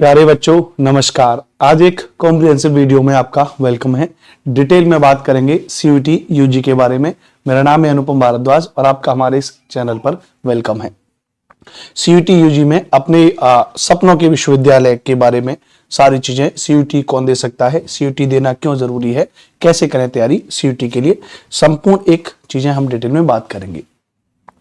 प्यारे बच्चों नमस्कार। आज एक कॉम्प्रिहेंसिव वीडियो में आपका वेलकम है। डिटेल में बात करेंगे सीयूटी यूजी के बारे में। मेरा नाम है अनुपम भारद्वाज और आपका हमारे इस चैनल पर वेलकम है। सीयूटी यूजी में अपने सपनों के विश्वविद्यालय के बारे में सारी चीजें, सीयूटी कौन दे सकता है, सीयूटी देना क्यों जरूरी है, कैसे करें तैयारी सीयूटी के लिए, संपूर्ण एक चीजें हम डिटेल में बात करेंगे।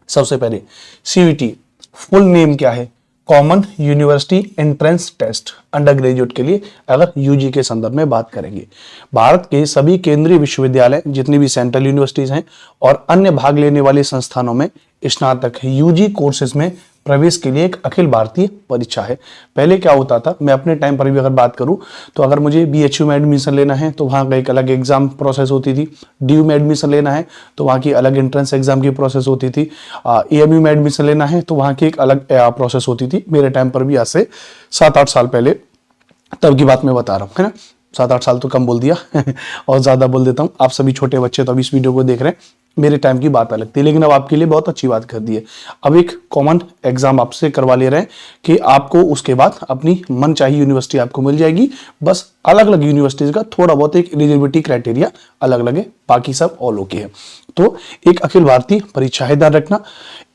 सबसे पहले सीयूटी फुल नेम क्या है? Common University Entrance Test, undergraduate के लिए अगर यूजी के संदर्भ में बात करेंगे। भारत के सभी केंद्रीय विश्वविद्यालय, जितनी भी सेंट्रल यूनिवर्सिटीज हैं और अन्य भाग लेने वाले संस्थानों में स्नातक यूजी कोर्सेज में प्रवेश के लिए एक अखिल भारतीय परीक्षा है। पहले क्या होता था, मैं अपने टाइम पर भी अगर बात करूं तो अगर मुझे बीएचयू में एडमिशन लेना है तो वहां का एक अलग एग्जाम प्रोसेस होती थी। डीयू में एडमिशन लेना है तो वहां की अलग एंट्रेंस एग्जाम की प्रोसेस होती थी। एएमयू में एडमिशन लेना है तो वहां की एक अलग प्रोसेस होती थी। मेरे टाइम पर भी आज से 7-8 साल पहले, तब की बात मैं बता रहा हूँ, है ना। 7-8 साल तो कम बोल दिया और ज्यादा बोल देता हूँ। आप सभी छोटे बच्चे तो अभी इस वीडियो को देख रहे हैं, मेरे टाइम की बात अलग थी, लेकिन अब आपके लिए बहुत अच्छी बात कर दी है। अब एक कॉमन एग्जाम आपसे करवा ले रहे हैं कि आपको उसके बाद अपनी मनचाही यूनिवर्सिटी आपको मिल जाएगी। बस अलग अलग यूनिवर्सिटीज का थोड़ा बहुत एक एलिजिबिलिटी क्राइटेरिया अलग अलग है, बाकी सब ऑल ओके है। तो एक अखिल भारतीय परीक्षा है, ध्यान रखना।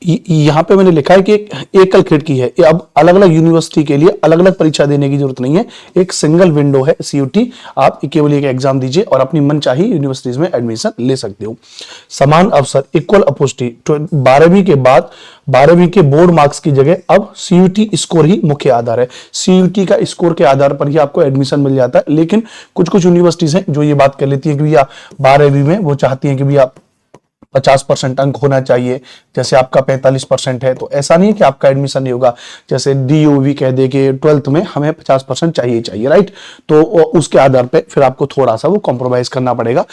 यहाँ पे मैंने लिखा है कि एक एकल खिड़की है। अब अलग अलग यूनिवर्सिटी के लिए अलग अलग परीक्षा देने की जरूरत नहीं है, एक सिंगल विंडो है सीयूटी। आप केवल एक एग्जाम दीजिए और अपनी मनचाही यूनिवर्सिटीज में एडमिशन ले सकते हो। समान अवसर, इक्वल अपॉर्चुनिटी। 12वीं के बाद 12वीं के बोर्ड मार्क्स की जगह अब सीयूटी स्कोर ही मुख्य आधार है। सीयूटी का स्कोर के आधार पर ही आपको एडमिशन मिल जाता है। लेकिन कुछ कुछ यूनिवर्सिटीज हैं जो ये बात कर लेती है कि भैया 12वीं में वो चाहती है कि भैया 50% अंक होना चाहिए, जैसे आपका 45% है तो ऐसा नहीं है कि आपका एडमिशन नहीं होगा। जैसे डीयूवी कह दे कि 12th में हमें 50% चाहिए, राइट। तो उसके आधार पे फिर आपको थोड़ा सा वो कॉम्प्रोमाइज करना पड़ेगा।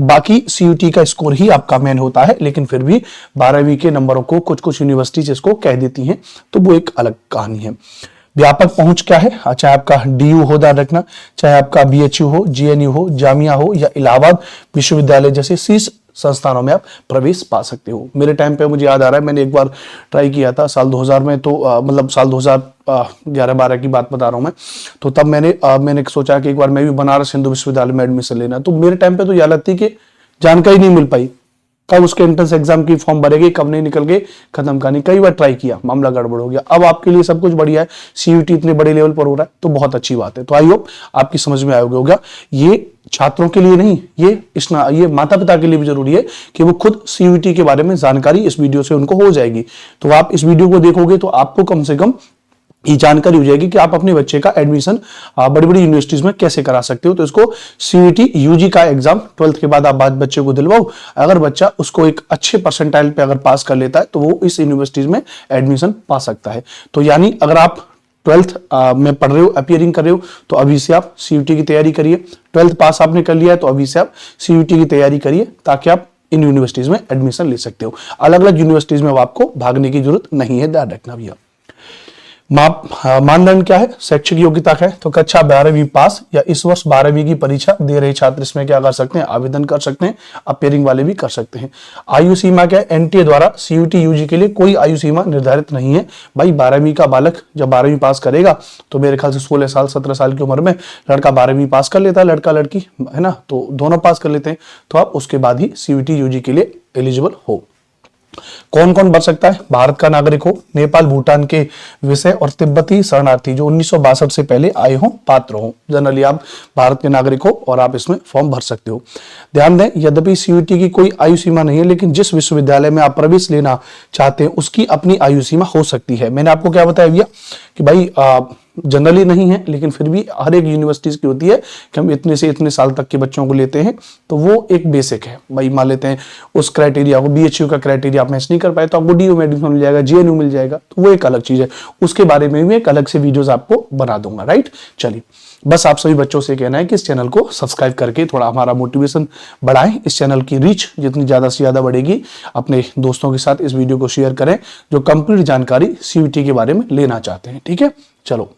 बाकी सीयूटी का स्कोर ही आपका मेन होता है, लेकिन फिर भी 12वीं के नंबरों को कुछ कुछ यूनिवर्सिटीज इसको कह देती हैं, तो वो एक अलग कहानी है। व्यापक पहुंच क्या है? चाहे आपका डीयू हो, ध्यान रखना, चाहे आपका बीएचयू हो, जीएनयू हो, जामिया हो या इलाहाबाद विश्वविद्यालय जैसे शीर्ष संस्थानों में आप प्रवेश पा सकते हो। मेरे टाइम पे मुझे याद आ रहा है, मैंने एक बार ट्राई किया था साल 2000 में, तो मतलब साल 2011-12 की बात बता रहा हूं मैं। तो तब मैंने सोचा कि एक बार मैं भी बनारस हिंदू विश्वविद्यालय में एडमिशन लेना। तो मेरे टाइम पे तो ये हालत थी कि जानकारी नहीं मिल पाई कब उसके एंट्रेंस एग्जाम की फॉर्म भरेगी, कब नहीं निकल गए, खत्म कहानी। कई बार ट्राई किया, मामला गड़बड़ हो गया। अब आपके लिए सब कुछ बढ़िया है, सीयूटी इतने बड़े लेवल पर हो रहा है तो बहुत अच्छी बात है। तो आई होप आपकी समझ में आयोगे होगा। ये छात्रों के लिए नहीं, ये माता पिता के लिए भी जरूरी है कि वो खुद सीयूटी के बारे में जानकारी इस वीडियो से उनको हो जाएगी। तो आप इस वीडियो को देखोगे तो आपको कम से कम ये जानकारी हो जाएगी कि आप अपने बच्चे का एडमिशन बड़ी बड़ी यूनिवर्सिटीज में कैसे करा सकते हो। तो इसको सीयूटी यूजी का एग्जाम 12th के बाद आप बच्चे को दिलवाओ। अगर बच्चा उसको एक अच्छे परसेंटाइल पे अगर पास कर लेता है तो वो इस यूनिवर्सिटीज में एडमिशन पा सकता है। तो यानी अगर आप 12th में पढ़ रहे हो, अपीयरिंग कर रहे हो, तो अभी से आप सीयूटी की तैयारी करिए। 12th पास आपने कर लिया है तो अभी से आप सीयूटी की तैयारी करिए, ताकि आप इन यूनिवर्सिटीज में एडमिशन ले सकते हो। अलग अलग यूनिवर्सिटीज में आपको भागने की जरूरत नहीं है, ध्यान रखना भैया। मानदंड क्या है? शैक्षिक योग्यता है तो कक्षा 12वीं पास या इस वर्ष 12वीं की परीक्षा दे रहे छात्र इसमें क्या कर सकते हैं? आवेदन कर सकते हैं। अपीयरिंग वाले भी कर सकते हैं। आयु सीमा क्या है? एनटीए द्वारा सीयूटी यूजी के लिए कोई आयु सीमा निर्धारित नहीं है। भाई 12वीं का बालक जब 12वीं पास करेगा तो मेरे ख्याल से 16 साल 17 साल की उम्र में लड़का 12वीं पास कर लेता है, लड़का लड़की, है ना, तो दोनों पास कर लेते हैं। तो आप उसके बाद ही सीयूटी यूजी के लिए एलिजिबल हो। कौन कौन भर सकता है? भारत का नागरिक हो, नेपाल भूटान के विषय और तिब्बती शरणार्थी जो 1962 से पहले आए हो, पात्र हो। जनरली आप भारत के नागरिक हो और आप इसमें फॉर्म भर सकते हो। ध्यान दें, यद्यपि सीयूटी की कोई आयु सीमा नहीं है, लेकिन जिस विश्वविद्यालय में आप प्रवेश लेना चाहते हैं उसकी अपनी आयु सीमा हो सकती है। मैंने आपको क्या बताया भैया कि भाई जनरली नहीं है, लेकिन फिर भी हर एक यूनिवर्सिटीज की होती है कि हम इतने से इतने साल तक के बच्चों को लेते हैं। तो वो एक बेसिक है। भाई मान लेते हैं उस क्राइटेरिया को, बीएचयू का क्राइटेरिया आप मैच नहीं कर पाए तो आपको डीयू में एडमिशन मिल जाएगा, जीएनयू मिल जाएगा, तो वो एक अलग चीज है। उसके बारे में भी एक अलग से वीडियोस आपको बना दूंगा, राइट। चलिए, बस आप सभी बच्चों से कहना है कि इस चैनल को सब्सक्राइब करके थोड़ा हमारा मोटिवेशन बढ़ाएं। इस चैनल की रीच जितनी ज्यादा से ज्यादा बढ़ेगी, अपने दोस्तों के साथ इस वीडियो को शेयर करें जो कंप्लीट जानकारी सीयूटी के बारे में लेना चाहते हैं, ठीक है। चलो,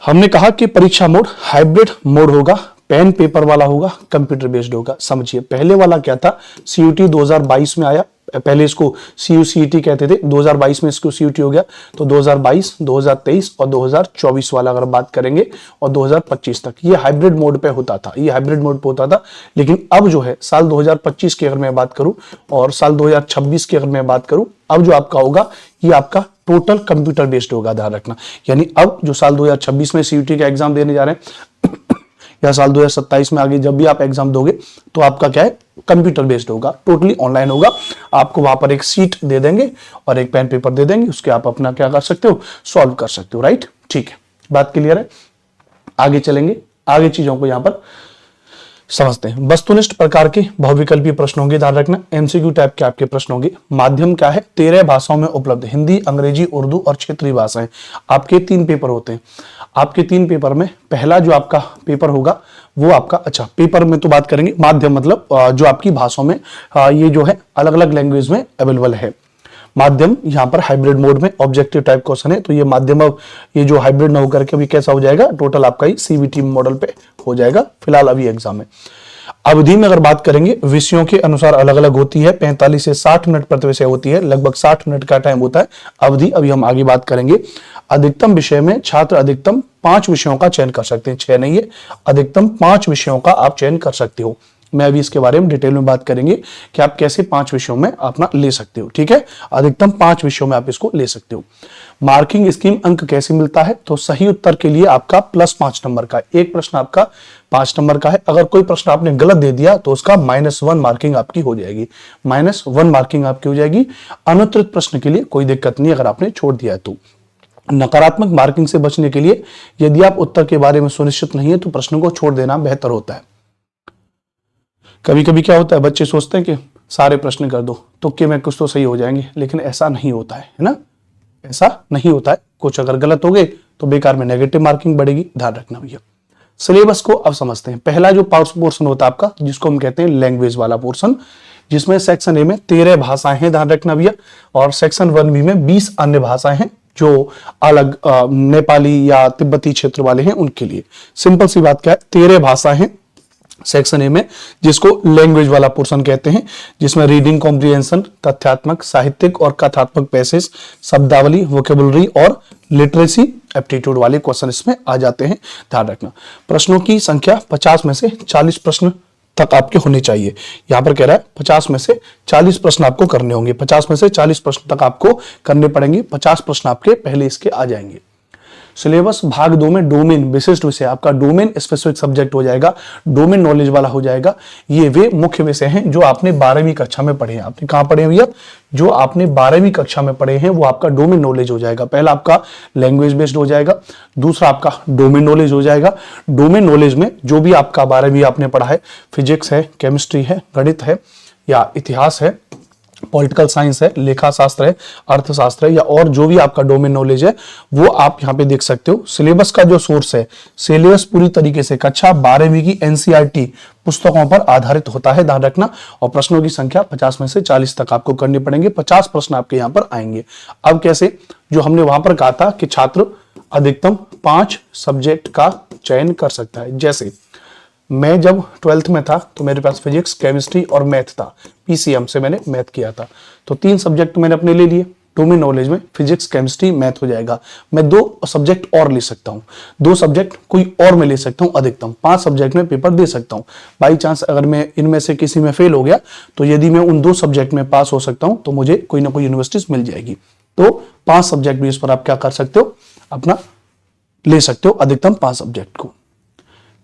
हमने कहा कि परीक्षा मोड हाइब्रिड मोड होगा, पेन पेपर वाला होगा, कंप्यूटर बेस्ड होगा। समझिए, पहले वाला क्या था? सीयूटी 2022 में आया, पहले इसको CUCET कहते थे, 2022 में इसको CUT हो गया। तो 2022, 2023 और 2024 वाला अगर बात करेंगे और 2025 तक ये हाइब्रिड मोड पे होता था, ये हाइब्रिड मोड पे होता था। लेकिन अब जो है साल 2025 की अगर मैं बात करूं और साल 2026 की अगर मैं बात करूं, अब जो आपका होगा ये आपका टोटल कंप्यूटर बेस्ड होगा, ध्यान रखना। यानी अब जो साल 2026 में CUT का एग्जाम देने जा रहे हैं या साल 2027 में आगे जब भी आप एग्जाम दोगे तो आपका क्या है, कंप्यूटर बेस्ड होगा, टोटली ऑनलाइन होगा। आपको वहां पर एक सीट दे देंगे और एक पेन पेपर दे देंगे, उसके आप अपना क्या कर सकते हो, सॉल्व कर सकते हो, राइट। ठीक है, बात क्लियर है। आगे चलेंगे, आगे चीजों को यहां पर समझते हैं। वस्तुनिष्ठ प्रकार के बहुविकल्पीय प्रश्न होंगे, ध्यान रखना। MCQ टाइप के आपके प्रश्न होंगे। माध्यम क्या है, 13 भाषाओं में उपलब्ध, हिंदी, अंग्रेजी, उर्दू और क्षेत्रीय भाषाएं। आपके 3 पेपर होते हैं। आपके 3 पेपर में पहला जो आपका पेपर होगा वो आपका, अच्छा पेपर में तो बात करेंगे, माध्यम मतलब जो आपकी भाषाओं में ये जो है अलग अलग लैंग्वेज में अवेलेबल है। माध्यम यहाँ पर हाइब्रिड मोड में ऑब्जेक्टिव टाइप क्वेश्चन है, तो ये माध्यम अब ये जो हाइब्रिड ना होकर के अभी कैसा हो जाएगा, टोटल आपका ही CBT मॉडल पे हो जाएगा फिलहाल अभी एग्जाम में। अवधि में अगर बात करेंगे, विषयों के अनुसार अलग अलग होती है, 45 से 60 मिनट प्रति विषय होती है, लगभग 60 मिनट का टाइम होता है अवधि। अभी हम आगे बात करेंगे। अधिकतम विषय में छात्र अधिकतम 5 विषयों का चयन कर सकते हैं, 6 नहीं है, अधिकतम 5 विषयों का आप चयन कर सकते हो। मैं अभी इसके बारे में डिटेल में बात करेंगे कि आप कैसे 5 विषयों में अपना ले सकते हो, ठीक है। अधिकतम 5 विषयों में आप इसको ले सकते हो। मार्किंग स्कीम अंक कैसे मिलता है, तो सही उत्तर के लिए आपका +5 नंबर का, एक प्रश्न आपका 5 नंबर का है। अगर कोई प्रश्न आपने गलत दे दिया तो उसका -1 मार्किंग आपकी हो जाएगी, -1 मार्किंग आपकी हो जाएगी। अनुत्तरित प्रश्न के लिए कोई दिक्कत नहीं अगर आपने छोड़ दिया है तो। नकारात्मक मार्किंग से बचने के लिए यदि आप उत्तर के बारे में सुनिश्चित नहीं है तो प्रश्न को छोड़ देना बेहतर होता है। कभी कभी क्या होता है, बच्चे सोचते हैं कि सारे प्रश्न कर दो, तुक्के में कुछ तो सही हो जाएंगे, लेकिन ऐसा नहीं होता है ना, ऐसा नहीं होता है। कुछ अगर गलत हो गए तो बेकार में नेगेटिव मार्किंग बढ़ेगी, ध्यान रखना भैया। सिलेबस को अब समझते हैं। पहला जो पोर्शन होता है आपका, जिसको हम कहते हैं लैंग्वेज वाला पोर्शन, जिसमें सेक्शन ए में 13 भाषाएं हैं, ध्यान रखना भैया, और सेक्शन 1B में 20 अन्य भाषाएं हैं जो अलग नेपाली या तिब्बती क्षेत्र वाले हैं उनके लिए। सिंपल सी बात क्या है, 13 भाषा है सेक्शन ए में, जिसको लैंग्वेज वाला पोर्शन कहते हैं, जिसमें रीडिंग कॉम्प्रिहेंशन, तथ्यात्मक, साहित्यिक और कथात्मक पैसेज, शब्दावली, वोकेबुलरी और लिटरेसी एप्टीट्यूड वाले क्वेश्चन इसमें आ जाते हैं, ध्यान रखना। प्रश्नों की संख्या 50 में से 40 प्रश्न तक आपके होने चाहिए। यहां पर कह रहा है 50 में से 40 प्रश्न आपको करने होंगे, 50 में से 40 प्रश्न तक आपको करने पड़ेंगे। 50 प्रश्न आपके पहले इसके आ जाएंगे। सिलेबस भाग 2 में डोमेन विशिष्ट विषय, आपका डोमेन स्पेसिफिक सब्जेक्ट हो जाएगा, डोमेन नॉलेज वाला हो जाएगा। ये वे मुख्य विषय हैं जो आपने 12वीं कक्षा में पढ़े हैं। आपने कहां पढ़े हैं भैया, जो आपने 12वीं कक्षा में पढ़े हैं वो आपका डोमेन नॉलेज हो जाएगा। पहला आपका लैंग्वेज बेस्ड हो जाएगा, दूसरा आपका डोमेन नॉलेज हो जाएगा। डोमेन नॉलेज में जो भी आपका 12वीं आपने पढ़ा है, फिजिक्स है, केमिस्ट्री है, गणित है या इतिहास है, पॉलिटिकल साइंस है, लेखा शास्त्र है, अर्थशास्त्र है, या और जो भी आपका डोमेन नॉलेज है वो आप यहाँ पे देख सकते हो। सिलेबस का जो सोर्स है, सिलेबस पूरी तरीके से कक्षा 12वीं की NCERT पुस्तकों पर आधारित होता है, ध्यान रखना। और प्रश्नों की संख्या 50 में से 40 तक आपको करने पड़ेंगे। 50 प्रश्न आपके यहाँ पर आएंगे। अब कैसे, जो हमने वहां पर कहा था कि छात्र अधिकतम 5 सब्जेक्ट का चयन कर सकता है। जैसे मैं जब 12th में था तो मेरे पास फिजिक्स, केमिस्ट्री और मैथ था, PCM से मैंने मैथ किया था, तो 3 सब्जेक्ट मैंने अपने ले लिए। डोमेन नॉलेज में फिजिक्स, केमिस्ट्री, मैथ हो जाएगा। मैं 2 सब्जेक्ट और ले सकता हूँ, 2 सब्जेक्ट कोई और मैं ले सकता हूँ, अधिकतम 5 सब्जेक्ट में पेपर दे सकता हूँ। बाई चांस अगर मैं इनमें से किसी में फेल हो गया तो यदि मैं उन 2 सब्जेक्ट में पास हो सकता हूँ तो मुझे कोई ना कोई यूनिवर्सिटीज मिल जाएगी। तो 5 सब्जेक्ट भी इस पर आप क्या कर सकते हो, अपना ले सकते हो, अधिकतम 5 सब्जेक्ट को।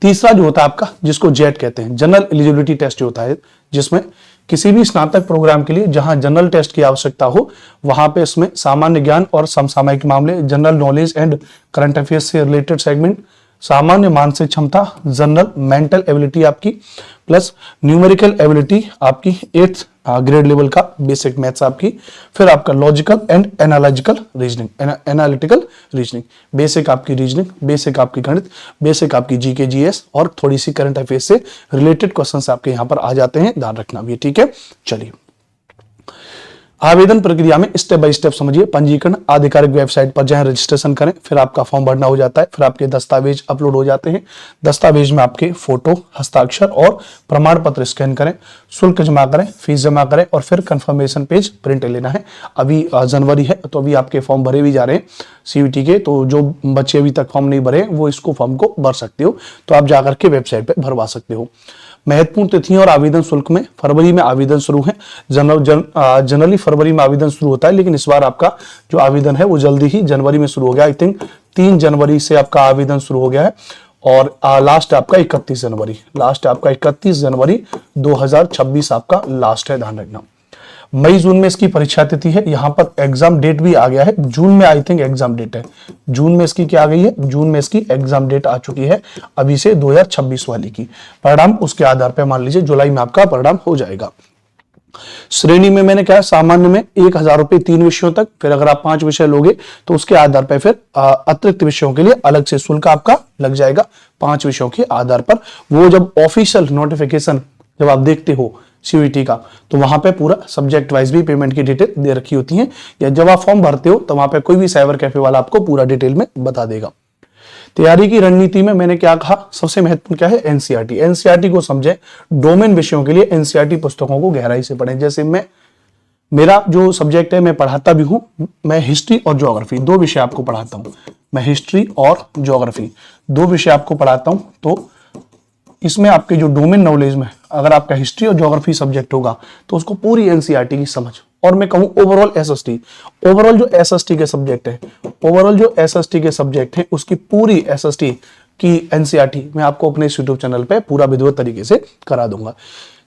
तीसरा जो होता है आपका, जिसको जेट कहते हैं, जनरल एलिजिबिलिटी टेस्ट होता है, जिसमें किसी भी स्नातक प्रोग्राम के लिए जहां जनरल टेस्ट की आवश्यकता हो वहां पे इसमें सामान्य ज्ञान और समसामयिक मामले, general knowledge and current affairs से रिलेटेड सेगमेंट, सामान्य मानसिक क्षमता, जनरल मेंटल एबिलिटी आपकी, प्लस न्यूमेरिकल एबिलिटी आपकी 8th ग्रेड लेवल का बेसिक मैथ्स आपकी, फिर आपका logical and analytical reasoning, basic आपकी रीजनिंग, बेसिक आपकी गणित, बेसिक आपकी जीके जीएस और थोड़ी सी करंट अफेयर्स से रिलेटेड क्वेश्चंस आपके यहां पर आ जाते हैं, ध्यान रखना भी, ठीक है। चलिए आवेदन प्रक्रिया में स्टेप बाय स्टेप समझिए। पंजीकरण, आधिकारिक वेबसाइट पर जाएं, रजिस्ट्रेशन करें, फिर आपका फॉर्म भरना हो जाता है, फिर आपके दस्तावेज अपलोड हो जाते हैं। दस्तावेज में आपके फोटो, हस्ताक्षर और प्रमाण पत्र स्कैन करें, शुल्क जमा करें, फीस जमा करें और फिर कंफर्मेशन पेज प्रिंट लेना है। अभी जनवरी है तो अभी आपके फॉर्म भरे भी जा रहे हैं सीयूटी के, तो जो बच्चे अभी तक फॉर्म नहीं भरे वो इसको फॉर्म को भर सकते हो, तो आप जाकर के वेबसाइट पर भरवा सकते हो। महत्वपूर्ण तिथियां और आवेदन शुल्क में फरवरी में आवेदन शुरू है। जनरली फरवरी में आवेदन शुरू होता है, लेकिन इस बार आपका जो आवेदन है वो जल्दी ही जनवरी में शुरू हो गया। आई थिंक 3 जनवरी से आपका आवेदन शुरू हो गया है और लास्ट आपका 31 जनवरी 2026 आपका लास्ट है, ध्यान रखना। मई जून में इसकी परीक्षा तिथि है। यहाँ पर एग्जाम डेट भी आ गया है, जून में आई थिंक एग्जाम डेट है। जून में इसकी क्या आ गई है, जून में इसकी एग्जाम डेट आ चुकी है अभी से 2026 वाली की। परिणाम उसके आधार पर मान लीजिए जुलाई में आपका परिणाम हो जाएगा। श्रेणी में मैंने कहा सामान्य में 1000 रुपए 3 विषयों तक, फिर अगर आप 5 विषय लोगे तो उसके आधार पर फिर अतिरिक्त विषयों के लिए अलग से शुल्क आपका लग जाएगा 5 विषयों के आधार पर। वो जब ऑफिशियल नोटिफिकेशन जब आप देखते हो सीयूईटी का, तो वहां पे पूरा सब्जेक्ट वाइज भी पेमेंट की डिटेल दे रखी होती है, या जब आप फॉर्म भरते हो तो वहां पे कोई भी साइबर कैफे वाला आपको पूरा डिटेल में बता देगा। तैयारी की रणनीति में मैंने क्या कहा, सबसे महत्वपूर्ण क्या है, एनसीईआरटी। एनसीईआरटी को समझे, डोमेन विषयों के लिए एनसीईआरटी पुस्तकों को गहराई से पढ़ें। जैसे मेरा जो सब्जेक्ट है, मैं पढ़ाता भी हूं, मैं हिस्ट्री और ज्योग्राफी 2 विषय आपको पढ़ाता हूं। मैं हिस्ट्री और ज्योग्राफी 2 विषय आपको पढ़ाता हूं, तो इसमें आपके जो डोमेन नॉलेज में अगर आपका हिस्ट्री और ज्योग्राफी सब्जेक्ट होगा तो उसको पूरी एनसीईआरटी की समझ, और मैं कहूं ओवरऑल एसएसटी, ओवरऑल जो एसएसटी के सब्जेक्ट है उसकी पूरी एसएसटी की एनसीईआरटी मैं आपको अपने यूट्यूब चैनल पे पूरा विधिवत तरीके से करा दूंगा।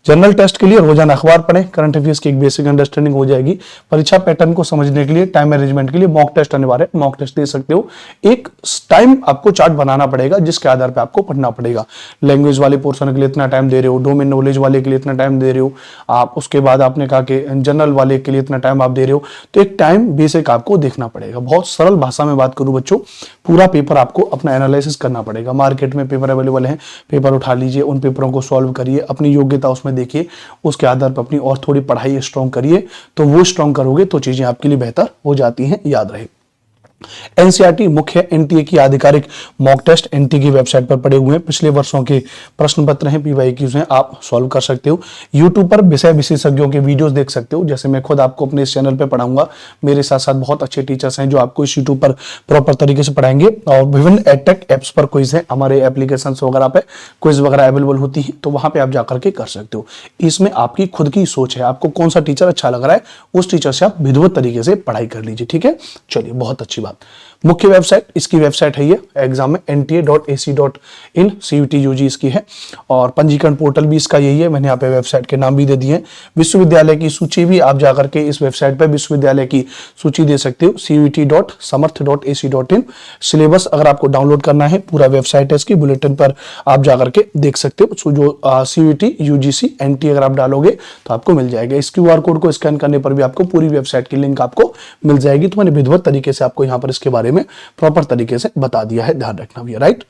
जनरल टेस्ट के लिए रोजाना अखबार पढ़ें, करंट अफेयर्स की एक बेसिक अंडरस्टैंडिंग हो जाएगी। परीक्षा पैटर्न को समझने के लिए, टाइम मैनेजमेंट के लिए मॉक टेस्ट अनिवार्य है, मॉक टेस्ट दे सकते हो। एक टाइम आपको चार्ट बनाना पड़ेगा जिसके आधार पर आपको पढ़ना पड़ेगा। लैंग्वेज वाले पोर्शन के लिए इतना टाइम दे रहे हो, डोमेन नॉलेज वाले के लिए इतना टाइम दे रहे हो आप, उसके बाद आपने कहा कि जनरल वाले के लिए इतना टाइम आप दे रहे हो, तो एक टाइम बेसिक आपको देखना पड़ेगा। बहुत सरल भाषा में बात करूं बच्चों, पूरा पेपर आपको अपना एनालिसिस करना पड़ेगा। मार्केट में पेपर अवेलेबल है, पेपर उठा लीजिए, उन पेपरों को सॉल्व करिए, अपनी योग्यता उसमें देखिए, उसके आधार पर अपनी और थोड़ी पढ़ाई स्ट्रॉन्ग करिए, तो वो स्ट्रॉन्ग करोगे तो चीजें आपके लिए बेहतर हो जाती हैं, याद रहे। एनसीईआरटी मुख्य एनटीए की आधिकारिक मॉक टेस्ट एनटीए की वेबसाइट पर पड़े हुए हैं। पिछले वर्षों के प्रश्न पत्र हैं, पीवाईक्यूज हैं, आप सॉल्व कर सकते हो। यूट्यूब पर विषय विशेषज्ञों के वीडियोस देख सकते हो, जैसे मैं खुद आपको अपने इस चैनल पे पढ़ाऊंगा, मेरे साथ साथ बहुत अच्छे टीचर्स हैं जो आपको इस यूट्यूब पर प्रॉपर तरीके से पढ़ाएंगे। और विभिन्न एडटेक एप्स पर क्विज है, हमारे एप्लीकेशन वगैरह पे क्विज वगैरह अवेलेबल होती है, तो वहां पे आप जाकर के कर सकते हो। इसमें आपकी खुद की सोच है, आपको कौन सा टीचर अच्छा लग रहा है उस टीचर से आप विधिवत तरीके से पढ़ाई कर लीजिए, ठीक है। चलिए, बहुत अच्छी बात। मुख्य वेबसाइट, इसकी वेबसाइट है ये एग्जाम में nta.ac.in, सीयूटी यूजी इसकी है, और पंजीकरण पोर्टल भी इसका यही है, मैंने यहाँ पे वेबसाइट के नाम भी दे दिए हैं। विश्वविद्यालय की सूची भी आप जाकर के इस वेबसाइट पे विश्वविद्यालय की सूची दे सकते हो, cuet.samarth.ac.in। सिलेबस अगर आपको डाउनलोड करना है, पूरा वेबसाइट है इसकी, बुलेटिन पर आप जाकर के देख सकते हो। जो सीयूटी यूजीसी एनटी अगर आप डालोगे तो आपको मिल जाएगा। इस क्यूआर कोड को स्कैन करने पर भी आपको पूरी वेबसाइट की लिंक आपको मिल जाएगी। तो मैंने विधिवत तरीके से आपको यहाँ पर इसके बारे में प्रॉपर तरीके से बता दिया है, ध्यान रखना भी है, राइट।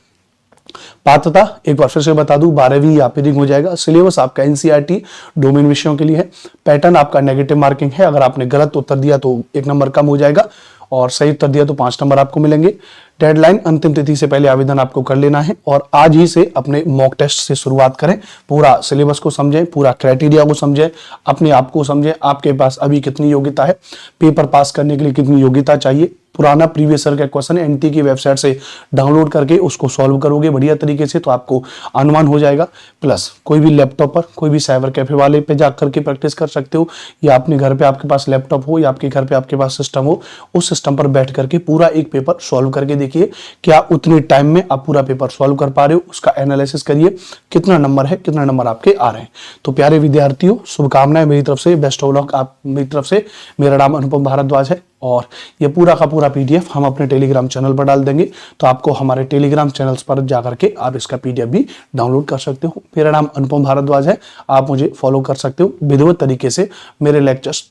पात्रता एक बार फिर से बता दूं, 12वीं या हो जाएगा। सिलेबस आपका एनसीईआरटी डोमेन विषयों के लिए है। पैटर्न आपका नेगेटिव मार्किंग है, अगर आपने गलत उत्तर दिया तो 1 नंबर कम हो जाएगा, और सही उत्तर दिया तो 5 नंबर आपको मिलेंगे। डेडलाइन, अंतिम तिथि से पहले आवेदन आपको कर लेना है, और आज ही से अपने मॉक टेस्ट से शुरुआत करें। पूरा सिलेबस को समझें, पूरा क्राइटेरिया को समझें, अपने आप को समझें, आपके पास अभी कितनी योग्यता है, पेपर पास करने के लिए कितनी योग्यता चाहिए। पुराना प्रीवियस ईयर का क्वेश्चन एनटी की वेबसाइट से डाउनलोड करके उसको सॉल्व करोगे बढ़िया तरीके से, तो आपको अनुमान हो जाएगा। प्लस कोई भी लैपटॉप पर, कोई भी साइबर कैफे वाले पे जाकर के प्रैक्टिस कर सकते हो, या अपने घर पे आपके पास लैपटॉप हो, या आपके घर पे आपके पास सिस्टम हो, उस सिस्टम पर बैठ करके पूरा एक पेपर सॉल्व करके देखिए, क्या उतने टाइम में आप पूरा पेपर सॉल्व कर पा रहे हो। उसका एनालिसिस करिए, कितना नंबर है, कितना नंबर आपके आ रहे हैं। तो प्यारे विद्यार्थियों, शुभकामनाएं मेरी तरफ से, बेस्ट ऑफ लक आप मेरी तरफ से। मेरा नाम अनुपम भारद्वाज है, और ये पूरा का पूरा पीडीएफ हम अपने टेलीग्राम चैनल पर डाल देंगे, तो आपको हमारे टेलीग्राम चैनल्स पर जाकर के आप इसका पीडीएफ भी डाउनलोड कर सकते हो। मेरा नाम अनुपम भारद्वाज है, आप मुझे फॉलो कर सकते हो। विधिवत तरीके से मेरे लेक्चर्स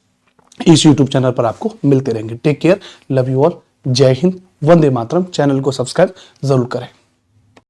इस यूट्यूब चैनल पर आपको मिलते रहेंगे। Take care, love you all, जय हिंद, वंदे मातरम। चैनल को सब्सक्राइब जरूर करें।